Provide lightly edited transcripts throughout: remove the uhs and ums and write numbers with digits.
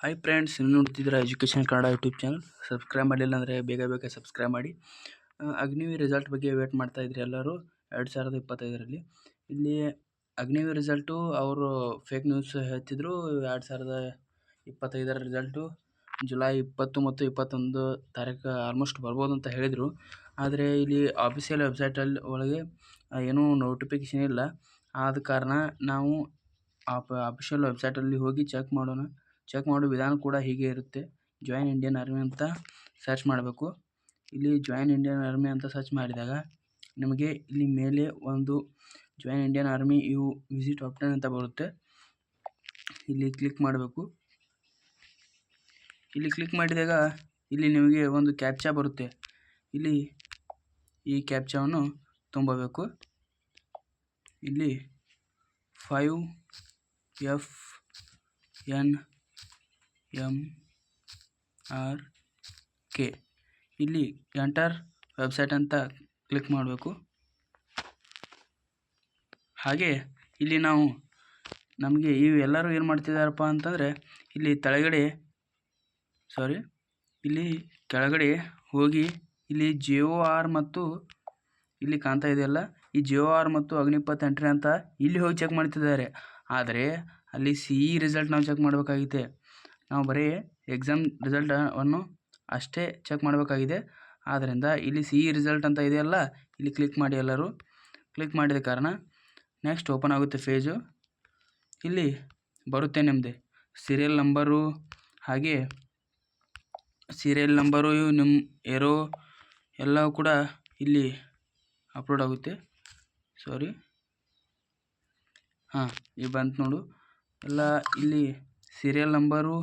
Hi friends, ನೀವು ನೋಡ್ತಿದ್ದೀರಾ education Kannada YouTube channel. Subscribe ಮಾಡಿಲ್ಲ ಅಂದರೆ ಬೇಗ ಸಬ್ಸ್ಕ್ರೈಬ್ ಮಾಡಿ. ಅಗ್ನಿವೀರ್ ರಿಸಲ್ಟ್ ಬಗ್ಗೆ ವೇಟ್ ಮಾಡ್ತಾ ಇದ್ರಿ ಎಲ್ಲರೂ 2025ರಲ್ಲಿ. ಇಲ್ಲಿ ಅಗ್ನಿವೀರ್ ರಿಸಲ್ಟು ಅವರು ಫೇಕ್ ನ್ಯೂಸ್ ಹೇಳ್ತಿದ್ರು. 2025ರ ರಿಸಲ್ಟು ಜುಲೈ 20 ಮತ್ತು 21 ತಾರೀಕು ಆಲ್ಮೋಸ್ಟ್ ಬರ್ಬೋದು ಅಂತ ಹೇಳಿದರು. ಆದರೆ ಇಲ್ಲಿ ಆಫಿಷಿಯಲ್ ವೆಬ್ಸೈಟಲ್ಲಿ ಒಳಗೆ ಏನೂ ನೋಟಿಫಿಕೇಷನ್ ಇಲ್ಲ. ಆದ ಕಾರಣ ನಾವು ಆಫಿಷಿಯಲ್ ವೆಬ್ಸೈಟಲ್ಲಿ ಹೋಗಿ ಚೆಕ್ ಮಾಡೋ ವಿಧಾನ ಕೂಡ ಹೀಗೆ ಇರುತ್ತೆ. ಜಾಯಿನ್ ಇಂಡಿಯನ್ ಆರ್ಮಿ ಅಂತ ಸರ್ಚ್ ಮಾಡಬೇಕು. ಇಲ್ಲಿ ಜಾಯಿನ್ ಇಂಡಿಯನ್ ಆರ್ಮಿ ಅಂತ ಸರ್ಚ್ ಮಾಡಿದಾಗ ನಿಮಗೆ ಇಲ್ಲಿ ಮೇಲೆ ಒಂದು join Indian army visit option ಅಂತ ಬರುತ್ತೆ. ಇಲ್ಲಿ ಕ್ಲಿಕ್ ಮಾಡಬೇಕು. ಇಲ್ಲಿ ಕ್ಲಿಕ್ ಮಾಡಿದಾಗ ಇಲ್ಲಿ ನಿಮಗೆ ಒಂದು ಕ್ಯಾಪ್ಚಾ ಬರುತ್ತೆ. ಇಲ್ಲಿ ಈ ಕ್ಯಾಪ್ಚಾವನ್ನು ತುಂಬಬೇಕು. ಇಲ್ಲಿ 5FNMRK ಇಲ್ಲಿ ಎಂಟರ್ ವೆಬ್ಸೈಟ್ ಅಂತ ಕ್ಲಿಕ್ ಮಾಡಬೇಕು. ಹಾಗೆ ಇಲ್ಲಿ ನಮಗೆ ಎಲ್ಲರೂ ಏನು ಮಾಡ್ತಿದ್ದಾರಪ್ಪ ಅಂತಂದರೆ ಇಲ್ಲಿ ಕೆಳಗಡೆ ಹೋಗಿ ಇಲ್ಲಿ JOR ಮತ್ತು ಇಲ್ಲಿ ಕಾಣ್ತಾ ಇದೆಯಲ್ಲ, ಈ JOR ಮತ್ತು ಅಗ್ನಿಪಥ್ ಎಂಟ್ರಿ ಅಂತ ಇಲ್ಲಿ ಹೋಗಿ ಚೆಕ್ ಮಾಡ್ತಿದ್ದಾರೆ. ಆದರೆ ಅಲ್ಲಿ CE ರಿಸಲ್ಟ್ ನಾವು ಚೆಕ್ ಮಾಡಬೇಕಾಗಿದೆ. ನಾವು ಬರೀ ಎಕ್ಸಾಮ್ ರಿಸಲ್ಟನ್ನು ಅಷ್ಟೇ ಚೆಕ್ ಮಾಡಬೇಕಾಗಿದೆ. ಆದ್ದರಿಂದ ಇಲ್ಲಿ CE ರಿಸಲ್ಟ್ ಅಂತ ಇದೆಯಲ್ಲ, ಇಲ್ಲಿ ಕ್ಲಿಕ್ ಮಾಡಿ. ಎಲ್ಲರೂ ಕ್ಲಿಕ್ ಮಾಡಿದ ಕಾರಣ ನೆಕ್ಸ್ಟ್ ಓಪನ್ ಆಗುತ್ತೆ ಪೇಜು. ಇಲ್ಲಿ ಬರುತ್ತೆ ನಿಮ್ಮದು ಸೀರಿಯಲ್ ನಂಬರು, ಹಾಗೆ ಸೀರಿಯಲ್ ನಂಬರು ನಿಮ್ಮ ಏರೋ ಎಲ್ಲವೂ ಕೂಡ ಇಲ್ಲಿ ಅಪ್ಲೋಡ್ ಆಗುತ್ತೆ. ಈಗ ಬಂತು ನೋಡು ಎಲ್ಲ. ಇಲ್ಲಿ ಸೀರಿಯಲ್ ನಂಬರು,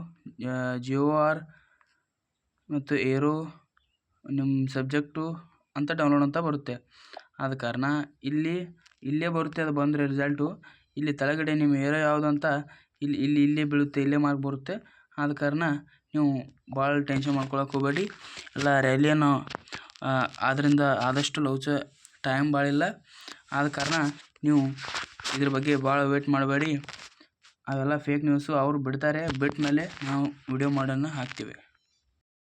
JOR ಮತ್ತು ಏರೋ, ನಿಮ್ಮ ಸಬ್ಜೆಕ್ಟು ಅಂತ ಡೌನ್ಲೋಡ್ ಅಂತ ಬರುತ್ತೆ. ಆದ ಕಾರಣ ಇಲ್ಲೇ ಬರುತ್ತೆ. ಅದು ಬಂದರೆ ರಿಸಲ್ಟು ಇಲ್ಲಿ ಕೆಳಗಡೆ ನಿಮ್ಮ ಏರೋ ಯಾವುದು ಅಂತ ಇಲ್ಲೇ ಬೀಳುತ್ತೆ, ಇಲ್ಲೇ ಮಾರ್ಕ್ ಬರುತ್ತೆ. ಆದ ಕಾರಣ ನೀವು ಭಾಳ ಟೆನ್ಷನ್ ಮಾಡ್ಕೊಳಕ್ಕೆ ಹೋಗಬೇಡಿ. ಎಲ್ಲ ರ್ಯಾಲಿಯನ್ನು ಆದ್ದರಿಂದ ಆದಷ್ಟು ಟೈಮ್ ಭಾಳಿಲ್ಲ. ಆದ ಕಾರಣ ನೀವು ಇದ್ರ ಬಗ್ಗೆ ಭಾಳ ವೇಟ್ ಮಾಡಬೇಡಿ. ಅವೆಲ್ಲ ಫೇಕ್ ನ್ಯೂಸು. ಅವರು ಬಿಡ್ತಾರೆ, ಬಿಟ್ಟ ಮೇಲೆ ನಾವು ವಿಡಿಯೋ ಮಾಡೋಣ ಹಾಕ್ತೀವಿ.